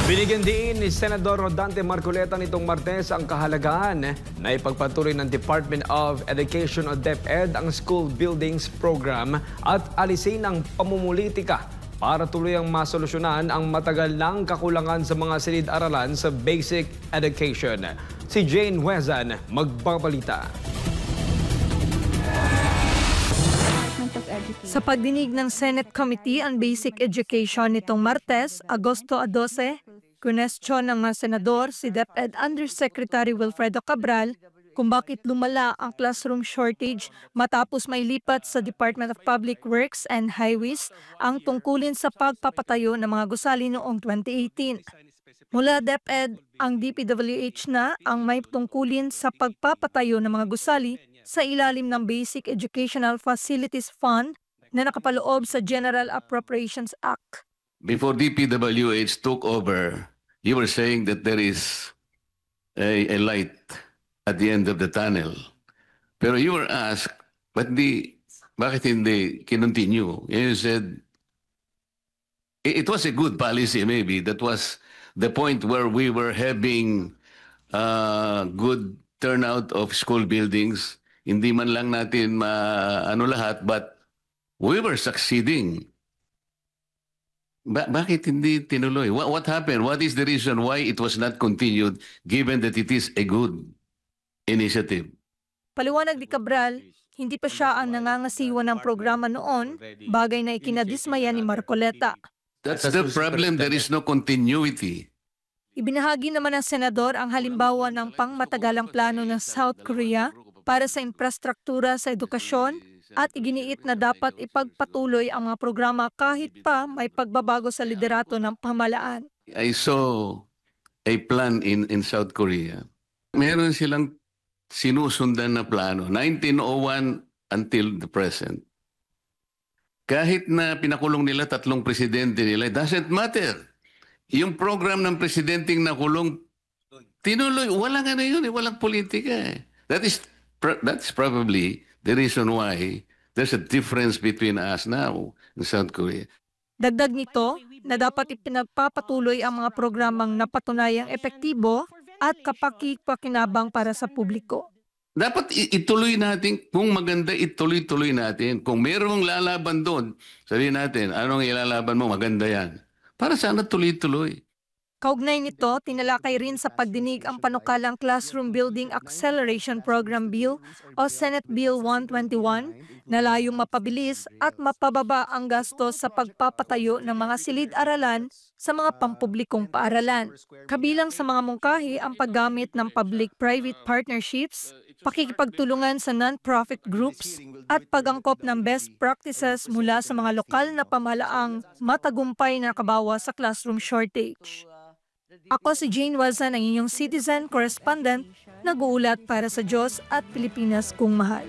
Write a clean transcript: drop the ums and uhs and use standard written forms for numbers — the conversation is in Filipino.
Binigyan din ni Senador Rodante Marcoleta nitong Martes ang kahalagahan na ipagpatuloy ng Department of Education o DepEd ang School Buildings Program at alisin ang pamumulitika para tuluyang masolusyonan ang matagal ng kakulangan sa mga silid-aralan sa basic education. Si Jane Huezan magbabalita. Sa pagdinig ng Senate Committee on Basic Education nitong Martes, Agosto 12, kunestyon ng mga senador si DepEd Undersecretary Wilfredo Cabral kung bakit lumala ang classroom shortage matapos mailipat sa Department of Public Works and Highways ang tungkulin sa pagpapatayo ng mga gusali noong 2018. Mula DepEd, ang DPWH na ang may tungkulin sa pagpapatayo ng mga gusali sa ilalim ng Basic Educational Facilities Fund na nakapaloob sa General Appropriations Act. Before DPWH took over, you were saying that there is a light at the end of the tunnel. Pero you were asked, bakit hindi kinontinue? You said, it was a good policy maybe. That was the point where we were having good turnout of school buildings. Hindi man lang natin lahat, but we were succeeding. Bakit hindi tinuloy? What happened? What is the reason why it was not continued given that it is a good initiative? Paliwanag ni Cabral, hindi pa siya ang nangangasiwa ng programa noon, bagay na ikinadismaya ni Marcoleta. That's the problem. There is no continuity. Ibinahagi naman ng senador ang halimbawa ng pangmatagalang plano ng South Korea para sa infrastruktura sa edukasyon at iginiit na dapat ipagpatuloy ang mga programa kahit pa may pagbabago sa liderato ng pamahalaan. I saw a plan in South Korea. Meron silang sinusundan na plano, 1901 until the present. Kahit na pinakulong nila 3 presidente nila, it doesn't matter. Yung program ng presidenteng nakulong, tinuloy, walang yun, walang politika. That's probably the reason why there's a difference between us now in South Korea. Dagdag nito na dapat ipinagpapatuloy ang mga programang napatunayang epektibo at kapaki-pakinabang para sa publiko. Dapat ituloy natin, kung maganda ituloy-tuloy natin. Kung mayroong lalaban doon, sabihin natin, anong ilalaban mo, maganda yan. Para sana tuloy-tuloy. Kaugnay nito, tinalakay rin sa pagdinig ang panukalang Classroom Building Acceleration Program Bill o Senate Bill 121 na layong mapabilis at mapababa ang gastos sa pagpapatayo ng mga silid-aralan sa mga pampublikong paaralan. Kabilang sa mga mungkahi ang paggamit ng public-private partnerships, pakikipagtulungan sa non-profit groups at pag-angkop ng best practices mula sa mga lokal na pamahalaang matagumpay na nakabawa sa classroom shortage. Ako si Jane Huezan, ang inyong citizen correspondent, nag-uulat para sa Diyos at Pilipinas kung mahal.